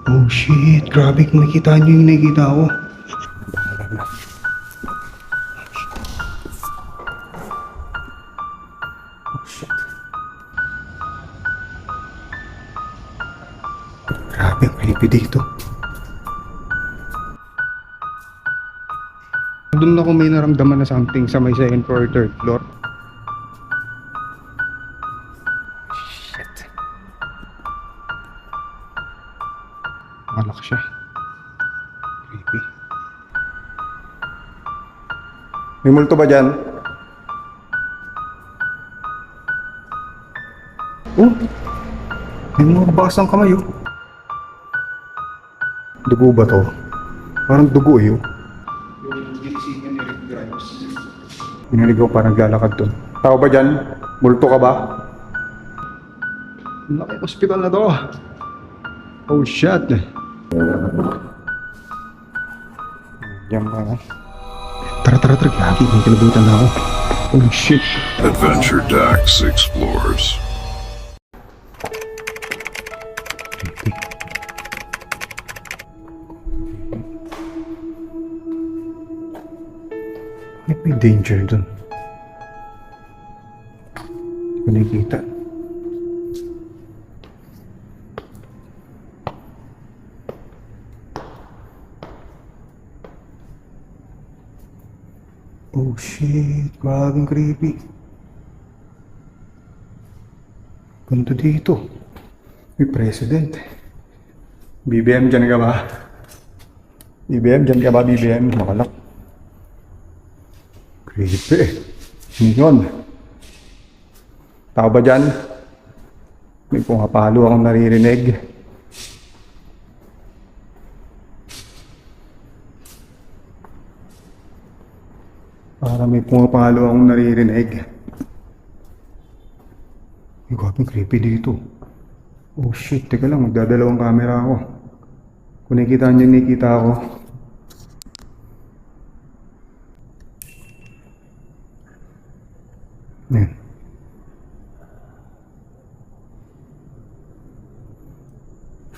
Oh shit, grabe kung nakita nyo yung nakikita ko. Oh shit. Grabe, ang creepy dito. Doon ako may naramdaman na something sa may second floor, third floor. Shit. Malak siya. Creepy. May multo ba dyan? Oh! May mga basang kamay oh. Dugo ba to? Parang dugo eh oh. Yung ginisingan ni Rick Grimes. Binilig ko parang naglalakad dun. Tao ba dyan? Multo ka ba? Laki hospital na to. Oh shit. Yan ba? Tara. Lagi may kalabutan na ako. Oh shit. Adventure Dax explores. Creepy. May danger dun. Hindi ko nakikita. Oh shit, grabing creepy. Ganda dito. May president. BBM dyan ka ba? BBM dyan ka ba? BBM, makalak. Creepy. Yun. Tao ba dyan? May pumapalo akong naririnig. Para may pumapalo akong naririnig. Ay, gabing creepy dito. Oh shit, teka lang, magdadalawang camera ako. Kung nakikita nyo, nakikita ako. Ayan.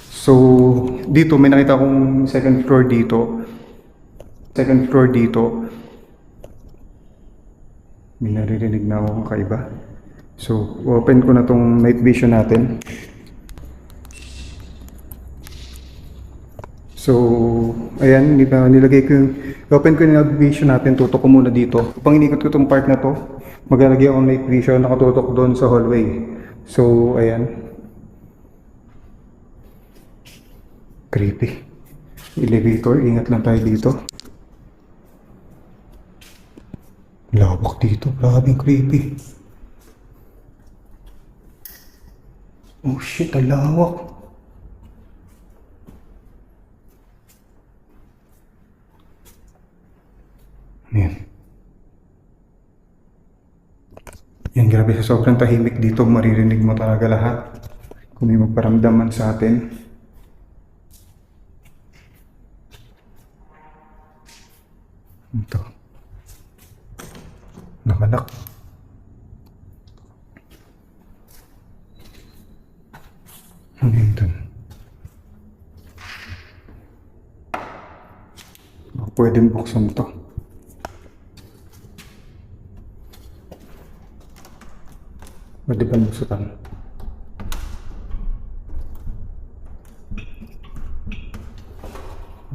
So, dito may nakita akong second floor dito. Second floor dito. May naririnig na akong kakaiba. So, open ko na tong night vision natin. So, ayan, nilagay ko yung, open ko yung night vision natin, tutok ko muna dito. Kapag inikot ko itong part na to, maglalagay ako ng night vision, nakatutok doon sa hallway. So, ayan. Creepy. Elevator, ingat lang tayo dito. Lawak dito, grabing creepy. Oh shit, ang lawak. Ayan. Yan, grabe sa sobrang tahimik dito, maririnig mo talaga lahat. Kung may magparamdam man sa atin. Ito. Nakanak. Ano yun dun? Pwedeng buksan ito. Pwede ba buksan?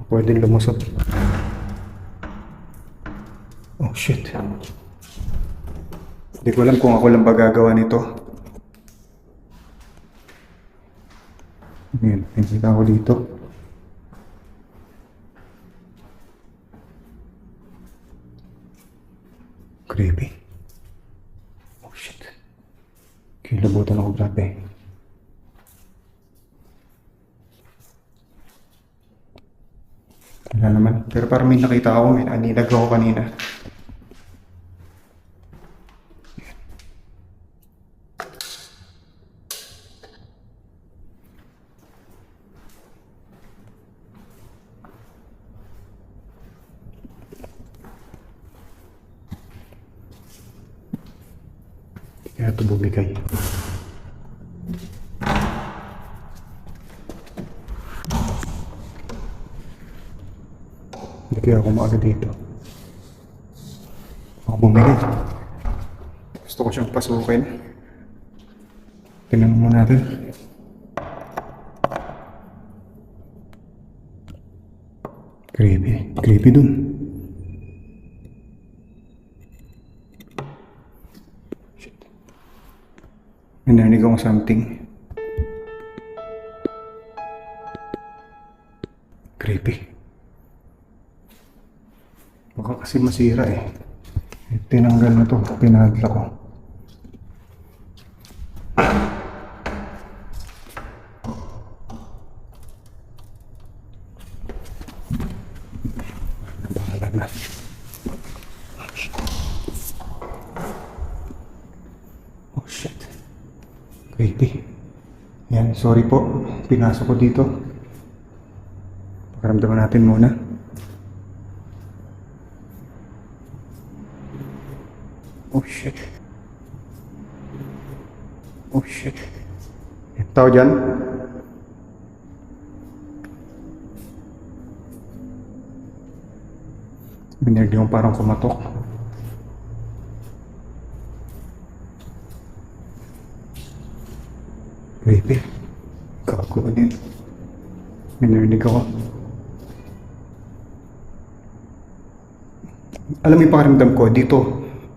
Pwedeng lumusot. Oh shit. Hindi ko alam kung ako lang ba gagawa nito. Ayan, nakikita ko dito. Creepy. Oh shit. Kilabutan ako, grabe. Wala naman. Pero parang may nakita ako, may anilag ako kanina. Kaya ito bumigay. Hindi kaya ako maaga dito. Ako bumili. Gusto ko siyang pasukin. Tingnan mo natin. Creepy. Creepy dun. Shit. May narinig akong something. Creepy. Baka kasi masira eh. Tinanggal na to. Pinadla ko. Bahala na. Oh shit. Creepy. Yan, sorry po. Pinasok ko dito. Pakaramdaman natin muna. Oh shit. Oh shit. Tao dyan? Binird yung parang kumatok. Creepy. Gago din. Binirdig ako. Alam mo yung pakiramdam ko, dito,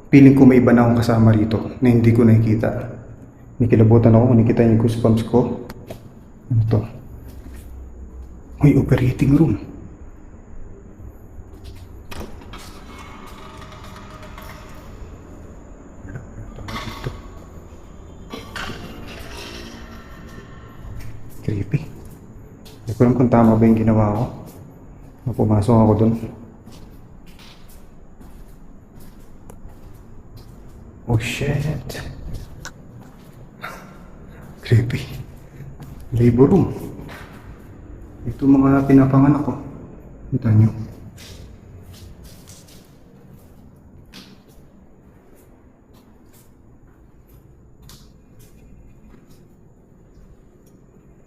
feeling ko may iba na akong kasama rito na hindi ko nakikita. Nikilabutan ako, nakikita yung goosebumps ko. Ano to? May operating room. Creepy. Hindi ko alam kung tama ba yung ginawa ko. Pumasok ako dun. Oh shit. Creepy. Labor room. Ito mga pinapanganak ko. Kita nyo.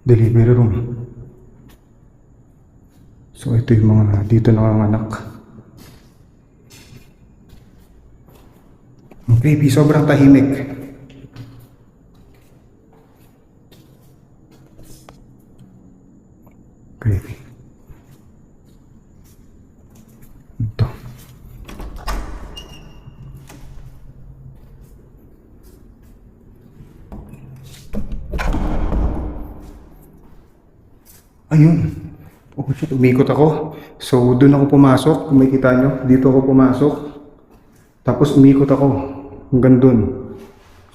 Delivery room. So ito yung mga dito nanganganak. Ang creepy, sobrang tahimik. Creepy. Ito. Ayun. Oh shit, umikot ako. So doon ako pumasok, kung makikita nyo, dito ako pumasok. Tapos umikot ako hanggang dun.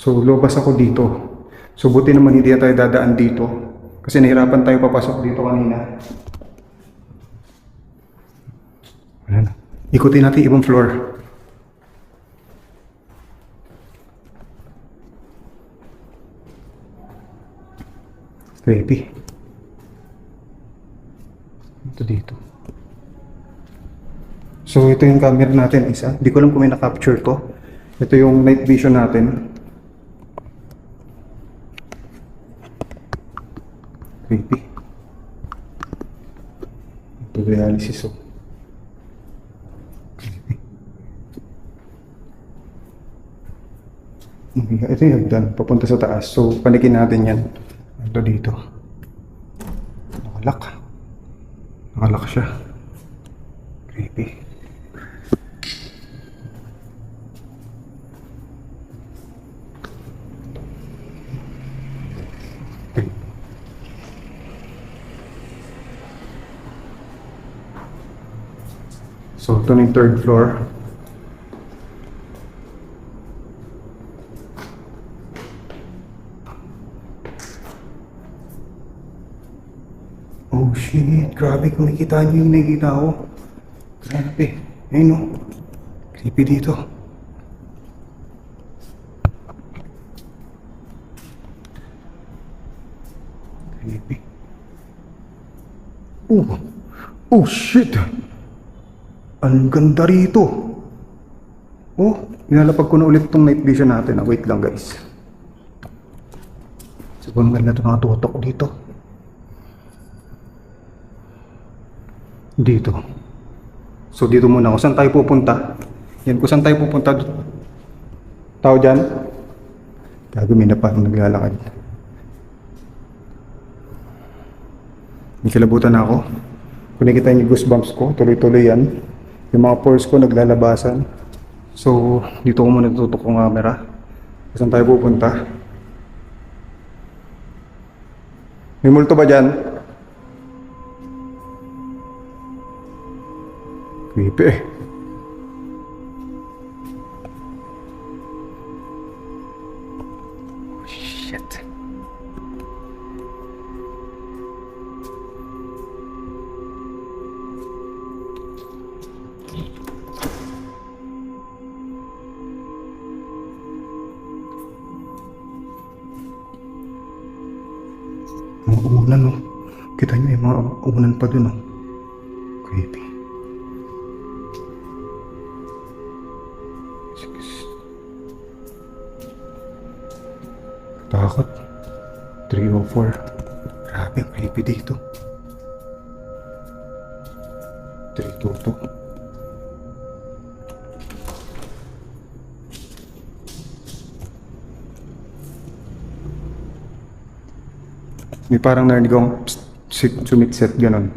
So lobas ako dito. So buti naman hindi tayo dadaan dito. Kasi nahirapan tayo papasok dito kanina. Wala na. Ikutin natin ibang floor. Creepy. Ito dito. So ito yung camera natin isa. Hindi ko alam kung may na-capture to. Ito yung night vision natin. Creepy. Ito dialysis oh. Creepy. Ito yung hagdan. Papunta sa taas. So panikin natin yan. Ito dito. Nakalak. Nakalak siya. Creepy. So, ito na yung third floor. Oh shit, grabe kung nakikita nyo yung nakikita ko. Grabe, ayun o. Creepy dito. Creepy. Oh shit! Ang ganda rito. Oh, nilalapag ko na ulit itong night vision natin. Wait lang guys. Sobrang ganda ito mga tutok dito. Dito. So dito muna ako. Saan tayo pupunta? Yan, kung saan tayo pupunta. Tao dyan? Gago, may na parang naglalakad. May kilabutan na ako. Kung nakita niyo yung goosebumps ko, tuloy-tuloy yan. Yung mga pores ko naglalabasan. So, dito ko muna tututok yung camera. Saan tayo pupunta? May multo ba dyan? Creepy eh. Shit. Mga unan, no? Kita nyo yung mga unan pa dun, no? Creepy. Takot. 304. Grabe, ang creepy dito. 322. May parang narinig akong sumitset, ganon.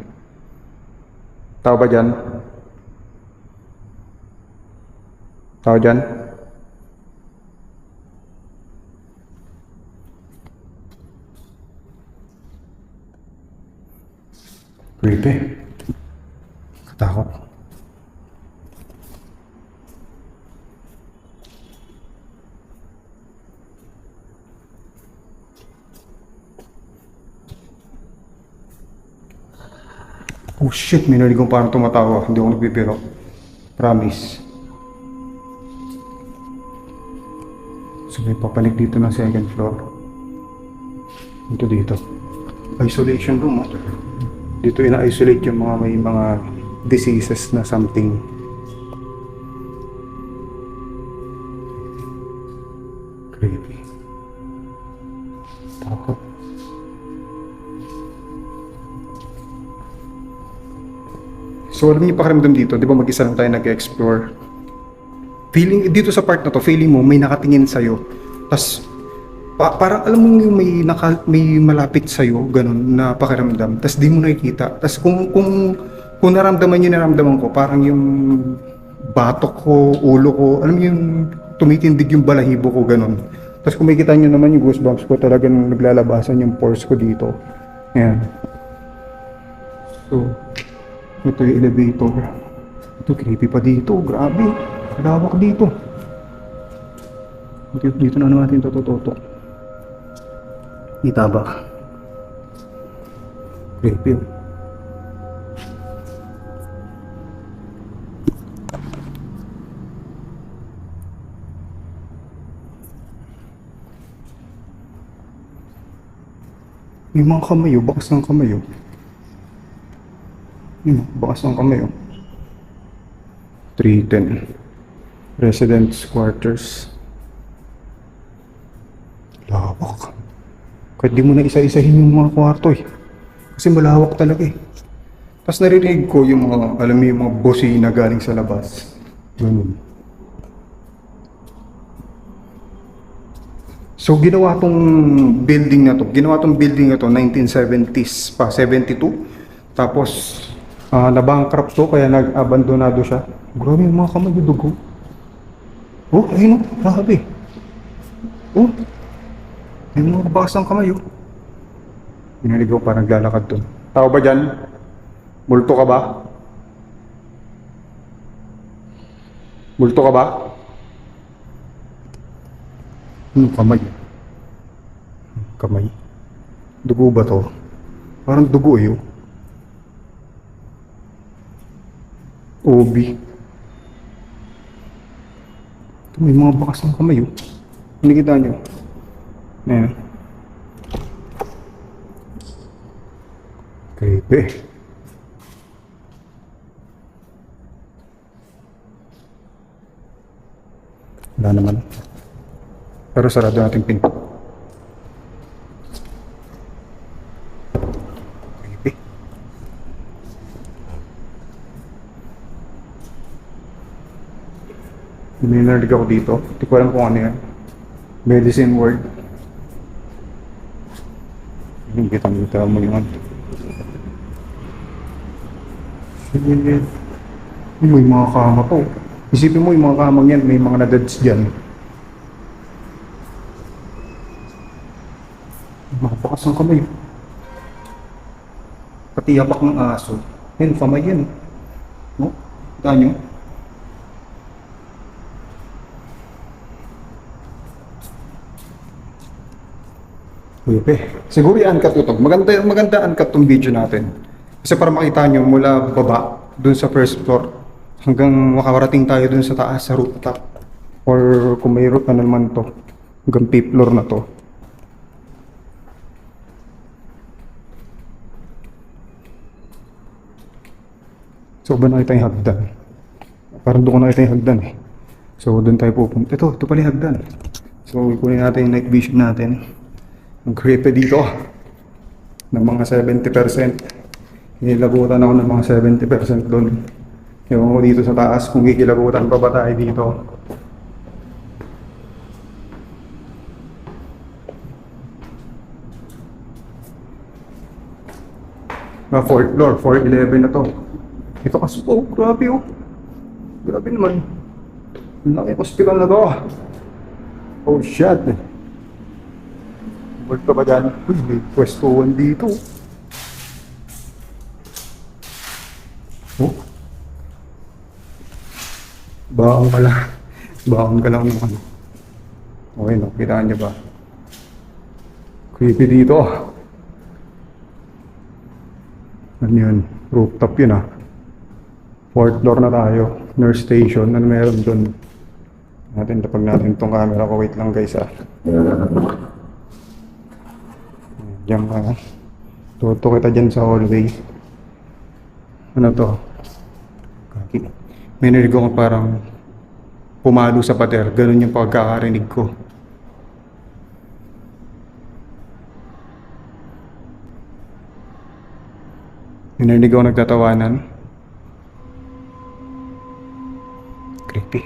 Tao ba dyan? Tao dyan? Creepy. Katakot. Oh shit, may narinig kong parang tumatawa. Hindi ako nagbibiro. Promise. So may papanik dito ng second floor. Ito dito. Isolation room, oh. Dito ina-isolate yung mga may mga diseases na something. Creepy. Takot. So alam niyo pakiramdam dito, di ba mag-isa lang tayo nag-explore. Feeling, dito sa part na to, feeling mo may nakatingin sa'yo. Tas parang alam mo yung may malapit sa'yo, ganun, na pakiramdam. Tas di mo nakikita. Tas kung naramdaman yung naramdaman ko, parang yung batok ko, ulo ko, alam mo yung tumitindig yung balahibo ko, ganun. Tas kung makikita nyo naman yung goosebumps ko, talagang naglalabasan yung pores ko dito. Ayan. So, ito yung elevator. Ito, creepy pa dito. Grabe. Lawak dito. Dito na natin ito tututok. Kita ba? Creepy. May mga kamay, bakas ng kamay. Bakas ng kamay. 310 residence quarters. Lawak. Kahit di mo na isa-isahin yung mga kwarto eh. Kasi malawak talaga eh. Tapos narinig ko yung mga, alam mo yung mga bosina galing sa labas. Ganun. So ginawa tong building na to 1970s pa, 72. Tapos na-bankrupt to kaya nag-abandonado siya. Grabe yung mga kamay, dugo. Oh, ayun oh, grabe. Oh, may mga bakas ng kamay oh. Binalig ko parang naglalakad doon. Tao ba dyan? Multo ka ba? Multo ka ba? Kamay. Kamay. Dugo ba to? Parang dugo eh oh. Obi. Ito, may mga bakas ng kamay oh. Nakikita nyo? Ayan. Creepy. Wala naman. Pero sarado natin pinto. Creepy. May narinig ako dito. Hindi ko alam kung ano yan. Medicine word. Yung kita mo yun. Shit. May mga kama to. Isipin mo yung mga kamang yan, may mga nadeds dyan. Makapakas ang kamay. Pati yapak ng aso. Yan, kamay yan. No? Kita nyo? Pepe. Siguro i-uncut ko to. Maganda uncut tong video natin. Kasi para makita nyo mula baba, dun sa first floor, hanggang makarating tayo dun sa taas, sa rooftop. Or kung may roof, ano naman to, hanggang 5th floor na to. So, ba nakita yung hagdan? Parang doon ko nakita yung hagdan eh. So, doon tayo pupunta. Ito pala yung hagdan. So, ikunin natin yung night vision natin. Ang creepy dito ng mga 70%. Hinilabutan ako ng mga 70% doon. Yung dito sa taas, kung kikilabutan pa ba tayo dito. Na 4th floor, 411 na to. Ito kasi po, grabe oh. Grabe naman. Ang laki hospital na to. Oh shit. Word ka ba dyan? Uy, may pwestuhan dito. Oh. Baon ka lang. Baon ka lang naman. Okay, no? Kitaan niyo ba? Creepy dito. Ano yun? Rooftop yun ah. 4th floor na tayo. Nurse station. Ano meron dun? Lapag natin itong camera ko. Wait lang guys ah. Diyan ka. Tuto kita dyan sa hallway. Ano to? Kaki. May narinig ako parang pumalo sa pader. Ganun yung pagkakarinig ko. May narinig ako nagtatawanan. Creepy.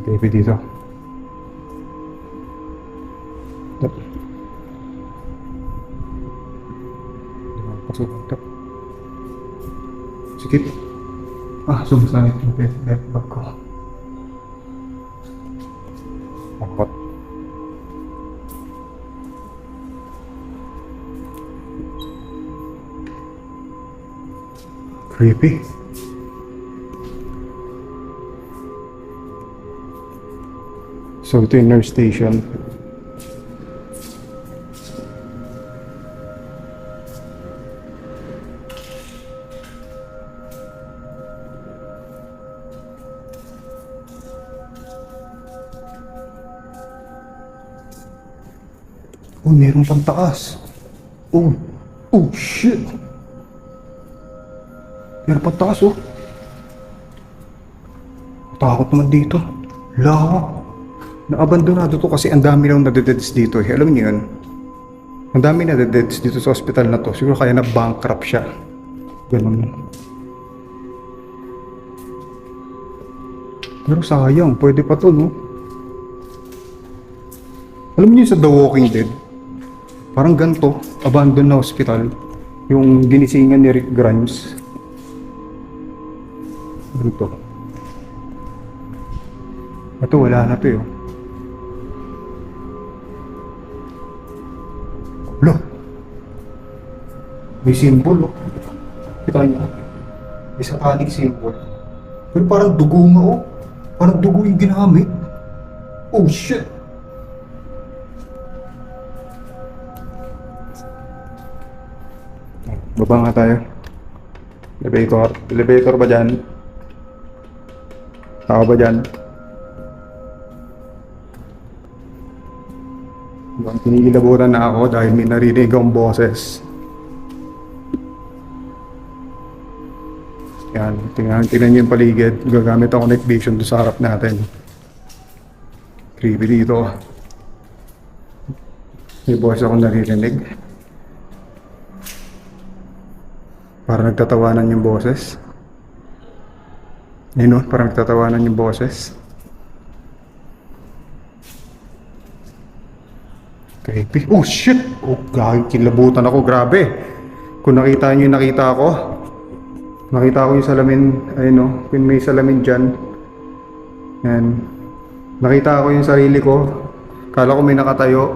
Creepy dito. Pasok ito. Sikip. Sumasangit yung left back ko. Takot. Creepy. So ito yung nurse station. Oh, meron pang taas. Oh shit. Meron pang taas oh. Takot naman dito. Lawak. Naabandonado to kasi ang dami lang nadededs dito eh. Alam niyo yun? Ang dami nadededs dito sa hospital na to. Siguro kaya na-bankrupt siya. Ganun. Pero sayang, pwede pa to no? Alam niyo sa The Walking Dead? Parang ganito, abandoned na hospital. Yung ginisingan ni Rick Grimes. Ganito. Ito wala na to yun. Lo! May symbol oh. Kita niyo? May satanic symbol. Pero parang dugo nga oh. Parang dugo yung ginamit. Oh shit! Baba nga tayo. Elevator. Elevator ba dyan? Tao ba dyan? Kinikilabutan na ako dahil may narinig akong boses. Yan. Tingnan nyo yung paligid. Gagamit ako night vision doon sa harap natin. Creepy dito. May boses akong naririnig. Para nagtatawanan yung boses. Ayun no, parang tatawanan yung boses. Creepy. Oh shit! Oh, kilabutan ako, grabe. Kung nakita nyo yung nakita ko. Nakita ko yung salamin, ayun no, kung may salamin dyan. Yan. Nakita ko yung sarili ko. Kala ko may nakatayo.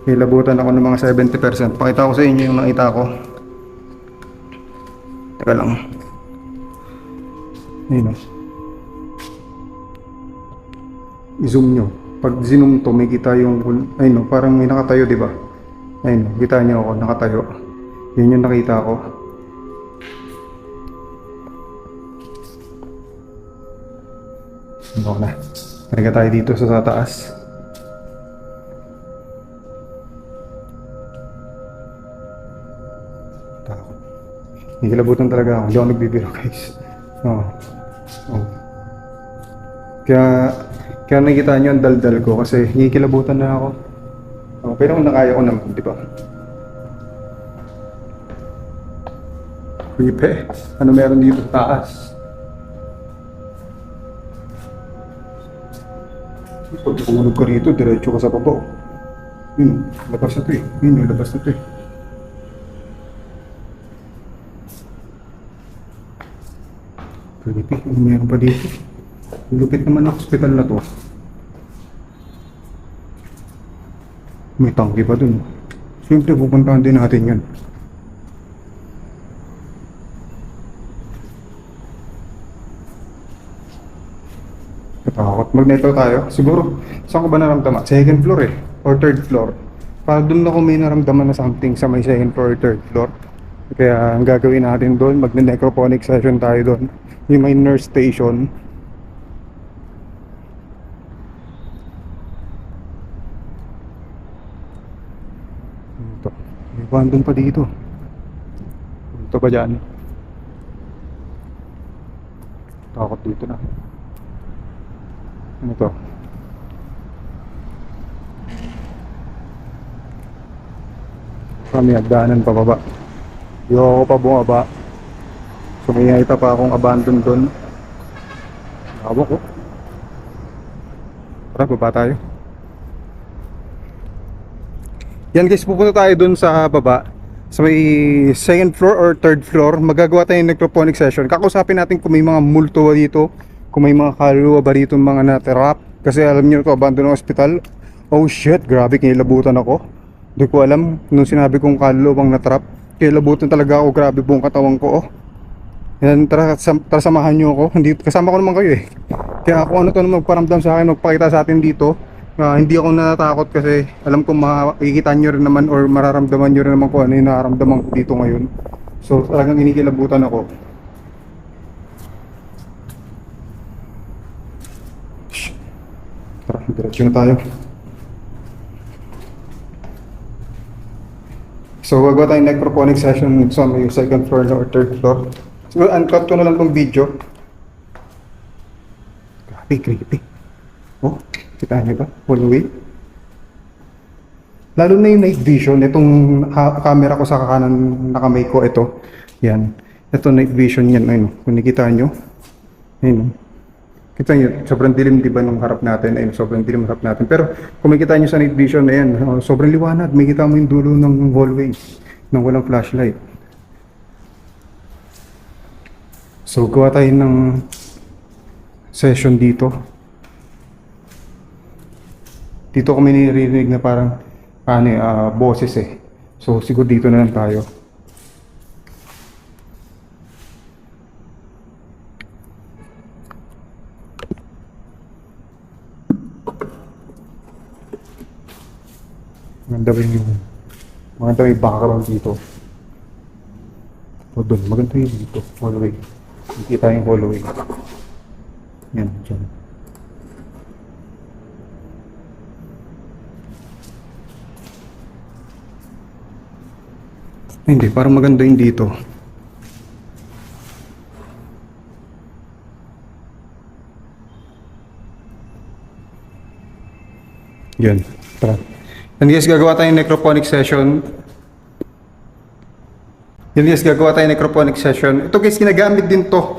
Kilabutan ako ng mga 70%. Pakita ko sa inyo yung nakita ko. Teka lang. Ayun no. I-zoom nyo. Pag zoom to, may kita yung, ayun no, parang may nakatayo, di ba? Ayun no, kita nyo ako, nakatayo. Yun yung nakita ko. Ano na? Karga tayo dito sa taas. Takot. Nagilabutan talaga ako. Hindi ako nagbibiro, guys. Oo. Oh. Kaya nakikita nyo ang daldal ko kasi nagikilabutan na ako. Oh, pero kung nakaya ko naman, di ba? Creepy. Ano meron dito sa taas? Pag tumunog ka rito, diretso ka sa baba. Labas na to eh. Labas na to eh. Creepy. Ano meron pa dito? Lupit naman ang hospital na to. May tangki pa dun. Siyempre pupuntahan din natin yan. Katakot. Mag-netto tayo. Siguro, saan ko ba naramdaman? Second floor eh. Or third floor. Para dun ako may naramdaman na something sa may second floor or third floor. Kaya ang gagawin natin doon, mag-necrophonic session tayo doon. Yung may nurse station. Ito. May bandon pa dito. Ito ba dyan? Takot dito na. Ano to? Kami hagdanan pa baba. Di ako pa bumaba. So may nakita pa akong abandon doon. Nakabok ko. Tara, baba tayo. Yan guys, pupunta tayo doon sa baba. Sa may second floor or third floor. Magagawa tayo ng necrophonic session. Kakausapin natin kung may mga multo dito. Kung may mga kaluluwa ba dito mga natrap. Kasi alam niyo ito, abandon ng hospital. Oh shit, grabe, kinilabutan ako. Hindi ko alam nung sinabi kong kaluluwang natrap. Kinilabutan talaga ako, grabe buong katawan ko. Oh. Yan, tara samahan niyo ako. Hindi, kasama ko naman kayo eh. Kaya kung ano to na magparamdam sa akin, magpakita sa atin dito. Hindi ako natatakot kasi alam ko makikita nyo rin naman or mararamdaman nyo rin naman kung ano yung nararamdaman ko dito ngayon. So talagang inikilabutan ako. Tara, diretso na tayo. So gagawa tayong necrophonic session sa may second floor or third floor. So uncut ko na lang tong video. Grabe, creepy. Oh, kita niyo ba? Hallway. Lalo na yung night vision, itong camera ko sa kanan na kamay ko, ito. Yan. Ito night vision yan. Ayun, kung nakita nyo. Ayun. Kita nyo, sobrang dilim diba nung harap natin. Ayun, sobrang dilim harap natin. Pero kung makita nyo sa night vision, ayan, sobrang liwanag. Makita mo yung dulo ng hallway nang walang flashlight. So, gawa tayo ng session dito. Dito kami niririnig na parang boses eh. So siguro dito na lang tayo. Maganda yung background dito. O doon, maganda yung dito. Hallway. Nakita yung hallway. Yan, dyan. Hindi, parang maganda yung dito. Yan, tara. Yan guys, gagawa tayong necrophonic session. Yan guys, gagawa tayong necrophonic session. Ito guys, ginagamit din to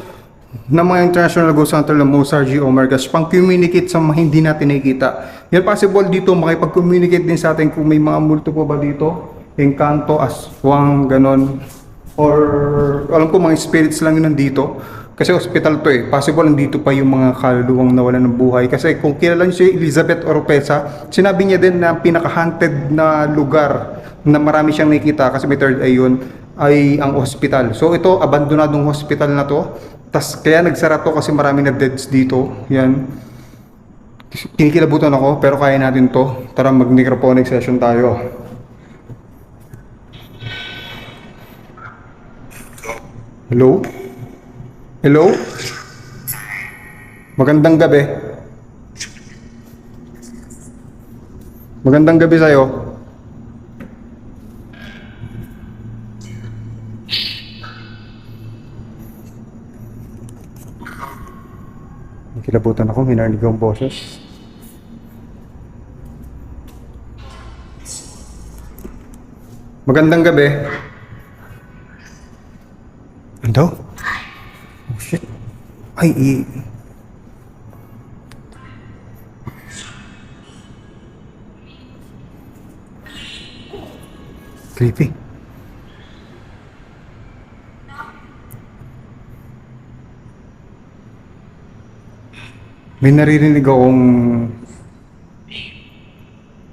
ng mga international ghost hunter ng Mozart G. Omergas pang-communicate sa mga hindi natin nakikita. Yan possible dito makipag-communicate din sa atin kung may mga multo po ba dito, engkanto, aswang, ganon. Or alam ko mga spirits lang yun nandito. Kasi hospital to eh. Possible nandito pa yung mga kaluluwang nawalan ng buhay. Kasi kung kilala niyo si Elizabeth Oropesa, sinabi niya din na pinaka-haunted na lugar na marami siyang nakikita kasi may third eye yun ay ang hospital. So ito, abandonadong hospital na to. Tas kaya nagsara to kasi marami na deaths dito. Yan. Kinikilabutan ako pero kaya natin to. Tara mag-necrophonic session tayo. Hello? Hello? Magandang gabi. Magandang gabi sa'yo. Kilabutan ako, may narinig akong boses. Magandang gabi. Ano? Oh shit. Ay, creepy. May naririnig akong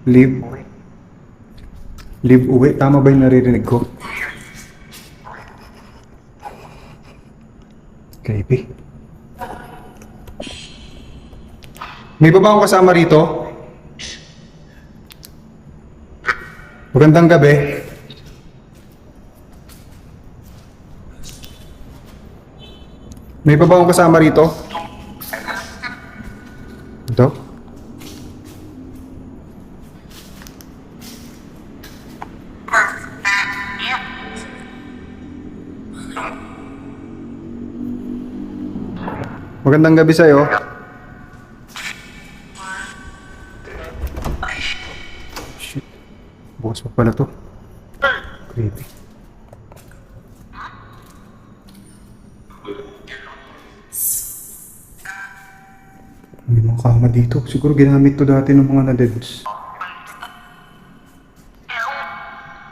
live uwi. Tama ba yung naririnig ko? Creepy. May baba akong kasama rito. Magandang gabi. May baba akong kasama rito. Ito. Magandang gabi sa'yo. Shit. Bukas pa pala to. Creepy. May mga kama dito. Siguro ginamit to dati ng mga na-deads.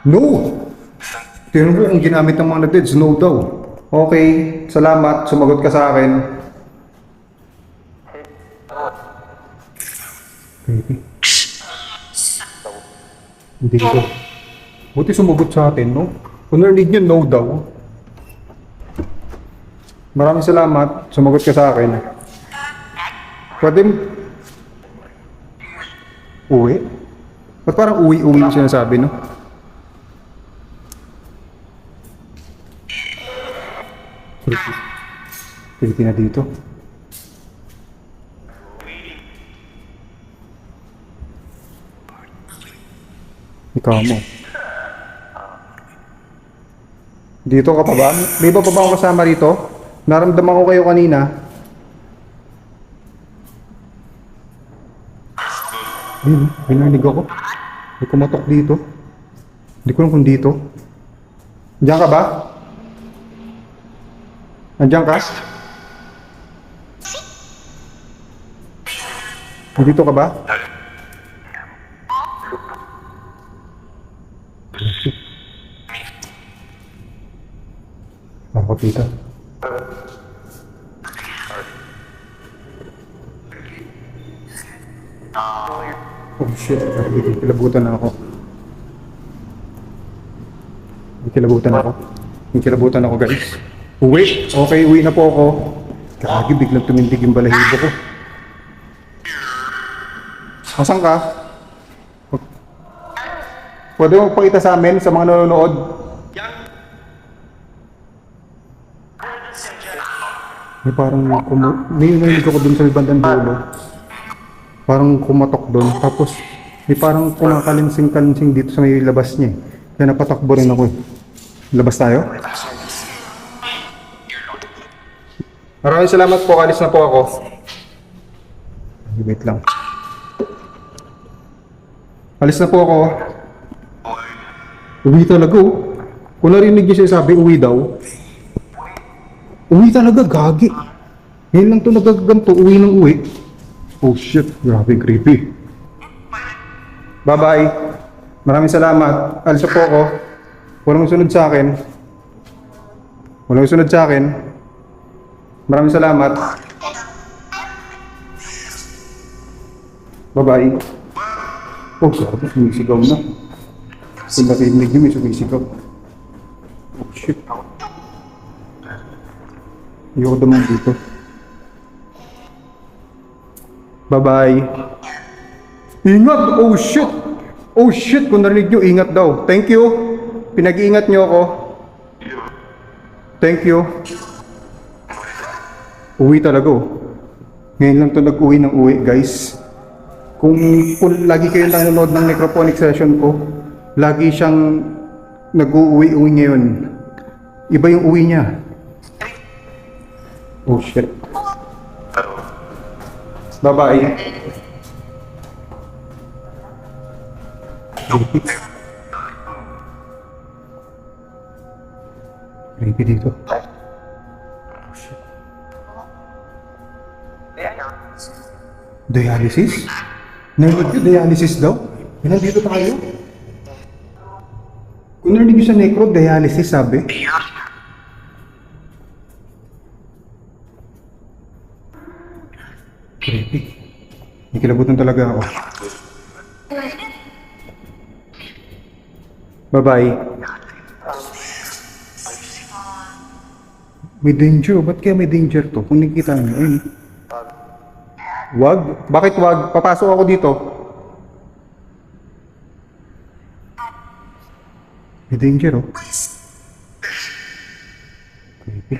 No! Tingnan mo kung ginamit ng mga na-deads. No daw. Okay. Salamat. Sumagot ka sa akin. Creepy. Hindi ko. Buti sumagot sa atin, no? Kung narinig nyo, no daw. Maraming salamat. Sumagot ka sa akin. Pwede uwi? Ba't parang uwi-uwi yung sinasabi, no? Creepy. Creepy na dito. Ikaw mo. Dito ka pa ba? May iba pa ba akong kasama rito? Naramdaman ko kayo kanina. Ayun, may narinig ako. May kumatok dito. Hindi ko alam kung dito. Diyan ka ba? Nandiyan ka? Dito ka ba? Ako dito. Oh shit, kilabutan na ako. Kilabutan ako guys. Uwi! Okay, uwi na po ako. Kagi, biglang tumindig yung balahibo ko. Asan ka? Pwede mo pakita sa amin, sa mga nanonood? May parang may narinig ako dun sa bandang dulo. Parang kumatok doon. Tapos may parang kumakalinsing-kalinsing dito sa may labas niya. Kaya napatakbo rin ako eh. Labas tayo? Maraming salamat po. Alis na po ako. Wait lang. Alis na po ako. Uwi talaga oh. Kung narinig niyo siya sabi, uwi daw. Uwi talaga, gagi. Ngayon lang to nagaganto, uwi ng uwi. Oh shit, grabe creepy. Bye-bye. Maraming salamat. Alis na po ako. Walang sunod sa akin. Walang sunod sa akin. Maraming salamat. Bye-bye. Oh, sabi, sumisigaw na. Kung narinig niyo, may sumisigaw. Oh shit. Ayoko naman dito. Bye-bye. Ingat! Oh shit! Oh shit! Kung narinig nyo, ingat daw. Thank you. Pinag-iingat nyo ako. Thank you. Uwi talaga oh. Ngayon lang to nag-uwi ng uwi guys. Kung lagi kayo nanonood ng necrophonic session ko, lagi siyang nag-uwi-uwi ngayon. Iba yung uwi niya. Oh shit. Bye-bye. Creepy dito. Oh shit. Dialysis? Narinig yun, dialysis daw? Nandito tayo? Kung narinig yun sa necro, dialysis sabi? Creepy. May kilabutan talaga ako. Bye-bye. May danger. Ba't kaya may danger to? Kung nakikita nyo, ayun. Wag? Bakit wag? Papasok ako dito. May danger oh. Creepy.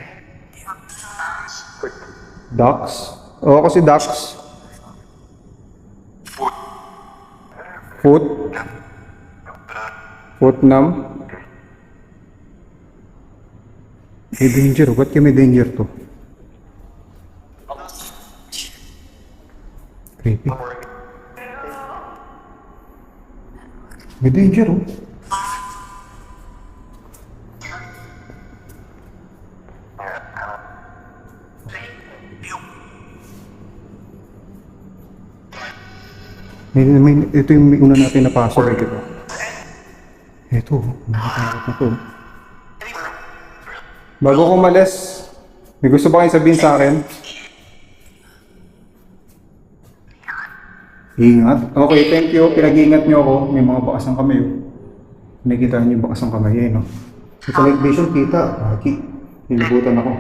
Ducks? Oo, ako si Ducks. Foot? Footnam? May danger oh. Ba't kaya may danger to? Creepy. May danger oh. Ito yung una natin na password ito. Ito, nakatakot na to. Bago ko umalis, may gusto ba kayong sabihin sa akin? Ingat. Okay, thank you. Pinag-iingat nyo ako. May mga bakas ng kamay. Nakikita nyo yung bakas ng kamay. Ayun, no? Sa night vision, kita. Aki. Nilibutan ako.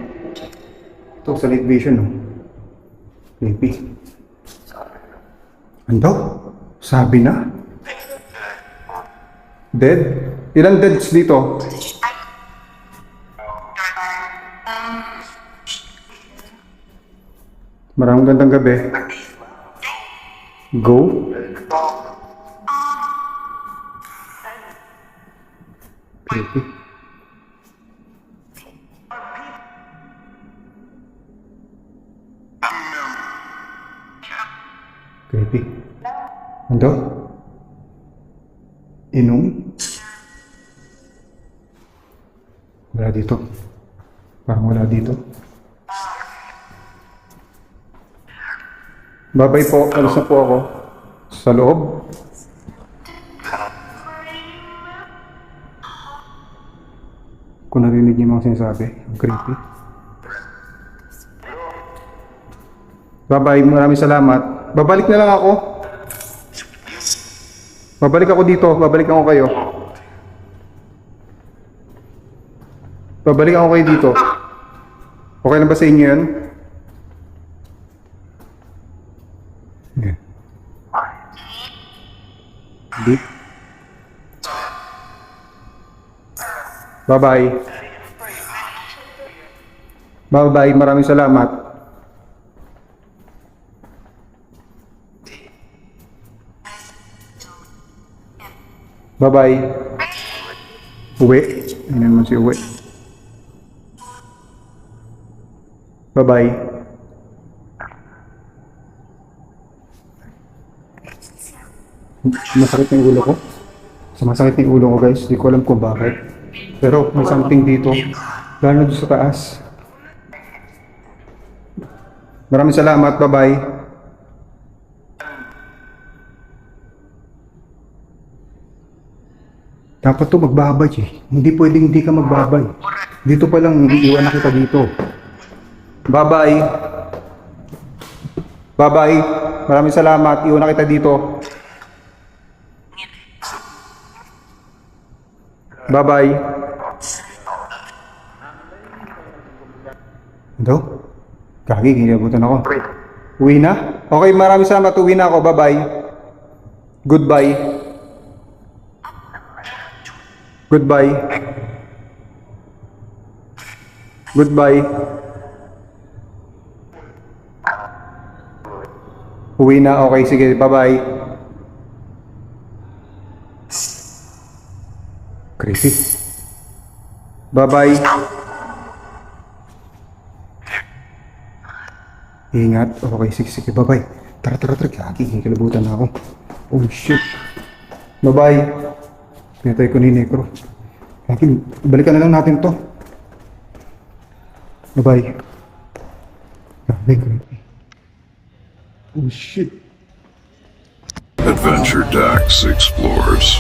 Ito, sa night vision, no? Creepy. Ano? Sabi na? Dead? Ilan deads dito? Maraming gandang gabi. Go? Creepy. Creepy. Ano? Inom? Wala dito. Parang wala dito. Babay po. Alis na po ako. Sa loob. Kung narinig niyo yung mga sinasabi. Ang creepy. Bye-bye. Maraming salamat. Babalik na lang ako. Babalik ako dito. Babalik ako kayo. Babalik ako kayo dito. Okay na ba sa inyo yan? Okay. Deep. Bye-bye. Bye-bye. Maraming salamat. Bye-bye. Uwi. Hindi naman si uwi. Bye-bye. Masakit na yung ulo ko. Masakit na yung ulo ko guys. Hindi ko alam kung bakit. Pero may something dito. Lalo doon sa taas. Maraming salamat. Bye-bye. Dapat to magbabay eh. Hindi pwedeng hindi ka magbabay. Dito pa lang, iiwan na kita dito. Bye-bye. Bye-bye. Maraming salamat. Iwan na kita dito. Bye-bye. Ito? Kagi, kinilabutan ako. Uwi na? Okay, maraming salamat. Uwi na ako. Bye-bye. Goodbye. Goodbye. Goodbye. Uwi na. Okay, sige. Bye-bye. Creepy. Bye-bye. Ingat. Okay, sige, sige. Bye-bye. Tara, tara, tara. Kaki, kinilabutan na ako. Oh, shit. Bye-bye. Pinatay ko ni Necro. Kaki, balikan na lang natin to. Bye-bye. Grabe, creepy. Oh, shit. Adventure Dax explores.